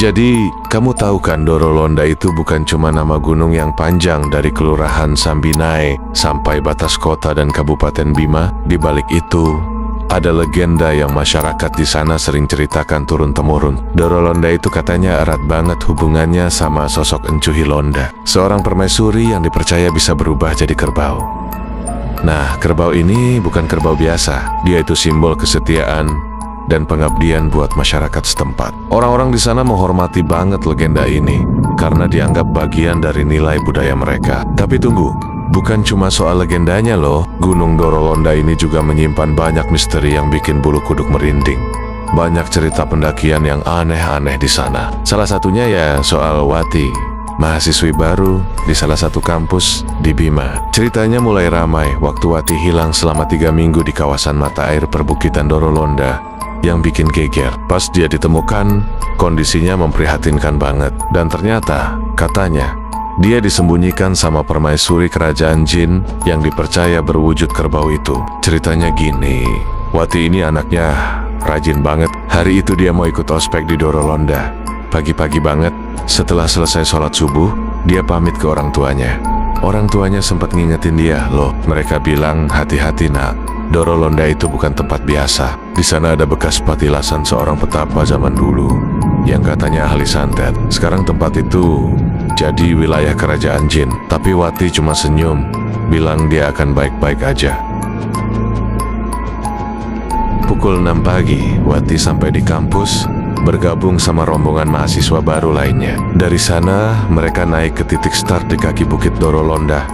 Jadi, kamu tahu kan Dorolonda itu bukan cuma nama gunung yang panjang dari Kelurahan Sambinai sampai batas kota dan Kabupaten Bima. Di balik itu, ada legenda yang masyarakat di sana sering ceritakan turun-temurun. Dorolonda itu katanya erat banget hubungannya sama sosok Encu Hilonda, seorang permaisuri yang dipercaya bisa berubah jadi kerbau. Nah, kerbau ini bukan kerbau biasa. Dia itu simbol kesetiaan dan pengabdian buat masyarakat setempat. Orang-orang di sana menghormati banget legenda ini karena dianggap bagian dari nilai budaya mereka. Tapi tunggu, bukan cuma soal legendanya loh. Gunung Dorolonda ini juga menyimpan banyak misteri yang bikin bulu kuduk merinding. Banyak cerita pendakian yang aneh-aneh di sana. Salah satunya ya soal Wati, mahasiswi baru di salah satu kampus di Bima. Ceritanya mulai ramai waktu Wati hilang selama 3 minggu di kawasan mata air perbukitan Dorolonda. Yang bikin geger, pas dia ditemukan, kondisinya memprihatinkan banget. Dan ternyata, katanya, dia disembunyikan sama permaisuri kerajaan jin yang dipercaya berwujud kerbau itu. Ceritanya gini, Wati ini anaknya rajin banget. Hari itu dia mau ikut ospek di Dorolonda. Pagi-pagi banget, setelah selesai sholat subuh, dia pamit ke orang tuanya. Orang tuanya sempat ngingetin dia, loh, mereka bilang hati-hati nak. Dorolonda itu bukan tempat biasa. Di sana ada bekas patilasan seorang petapa zaman dulu yang katanya ahli santet. Sekarang tempat itu jadi wilayah kerajaan jin. Tapi Wati cuma senyum, bilang dia akan baik-baik aja. Pukul 6 pagi, Wati sampai di kampus, bergabung sama rombongan mahasiswa baru lainnya. Dari sana, mereka naik ke titik start di kaki Bukit Dorolonda.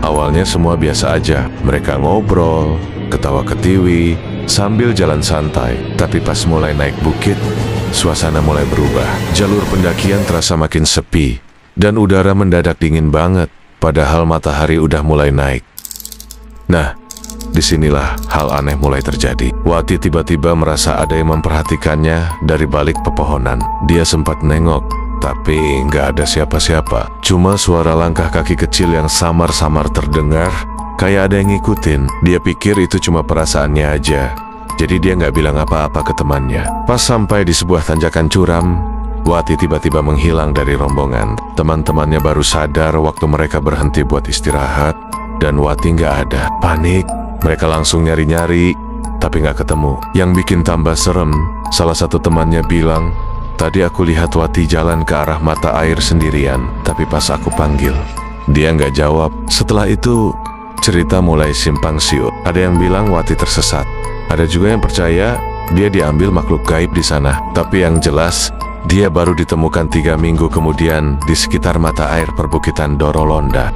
Awalnya semua biasa aja. Mereka ngobrol, ketawa ketiwi, sambil jalan santai. Tapi pas mulai naik bukit, suasana mulai berubah. Jalur pendakian terasa makin sepi, dan udara mendadak dingin banget, padahal matahari udah mulai naik. Nah, disinilah hal aneh mulai terjadi. Wati tiba-tiba merasa ada yang memperhatikannya dari balik pepohonan. Dia sempat nengok, tapi nggak ada siapa-siapa. Cuma suara langkah kaki kecil yang samar-samar terdengar, kayak ada yang ngikutin. Dia pikir itu cuma perasaannya aja, jadi dia nggak bilang apa-apa ke temannya. Pas sampai di sebuah tanjakan curam, Wati tiba-tiba menghilang dari rombongan. Teman-temannya baru sadar waktu mereka berhenti buat istirahat, dan Wati nggak ada. Panik, mereka langsung nyari-nyari, tapi nggak ketemu. Yang bikin tambah serem, salah satu temannya bilang, tadi aku lihat Wati jalan ke arah mata air sendirian, tapi pas aku panggil, dia nggak jawab. Setelah itu, cerita mulai simpang siur. Ada yang bilang Wati tersesat. Ada juga yang percaya dia diambil makhluk gaib di sana. Tapi yang jelas, dia baru ditemukan 3 minggu kemudian di sekitar mata air perbukitan Dorolonda.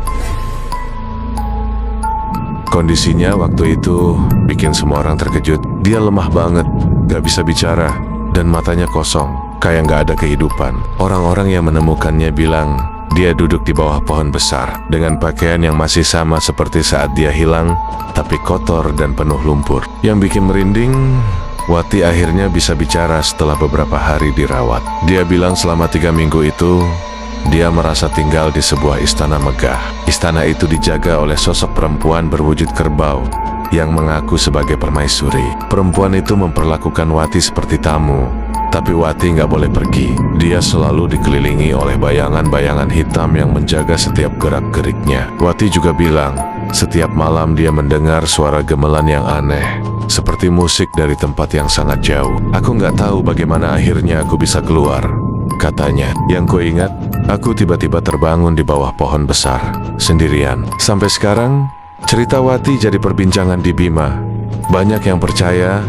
Kondisinya waktu itu bikin semua orang terkejut. Dia lemah banget, gak bisa bicara, dan matanya kosong, kayak gak ada kehidupan. Orang-orang yang menemukannya bilang dia duduk di bawah pohon besar dengan pakaian yang masih sama seperti saat dia hilang, tapi kotor dan penuh lumpur. Yang bikin merinding, Wati akhirnya bisa bicara setelah beberapa hari dirawat. Dia bilang selama 3 minggu itu, dia merasa tinggal di sebuah istana megah. Istana itu dijaga oleh sosok perempuan berwujud kerbau yang mengaku sebagai permaisuri. Perempuan itu memperlakukan Wati seperti tamu, tapi Wati nggak boleh pergi. Dia selalu dikelilingi oleh bayangan-bayangan hitam yang menjaga setiap gerak-geriknya. Wati juga bilang, setiap malam dia mendengar suara gemelan yang aneh, seperti musik dari tempat yang sangat jauh. Aku nggak tahu bagaimana akhirnya aku bisa keluar, katanya. Yang kuingat, aku tiba-tiba terbangun di bawah pohon besar, sendirian. Sampai sekarang, cerita Wati jadi perbincangan di Bima. Banyak yang percaya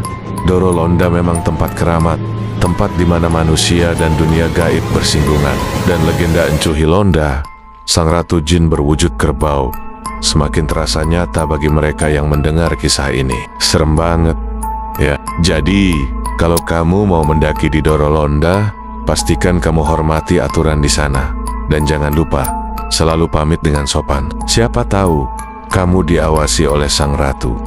Dorolonda memang tempat keramat, tempat di mana manusia dan dunia gaib bersinggungan. Dan legenda Encu Hilonda, sang ratu jin berwujud kerbau, semakin terasa nyata bagi mereka yang mendengar kisah ini. Serem banget, ya. Jadi, kalau kamu mau mendaki di Dorolonda, pastikan kamu hormati aturan di sana. Dan jangan lupa, selalu pamit dengan sopan. Siapa tahu, kamu diawasi oleh sang ratu.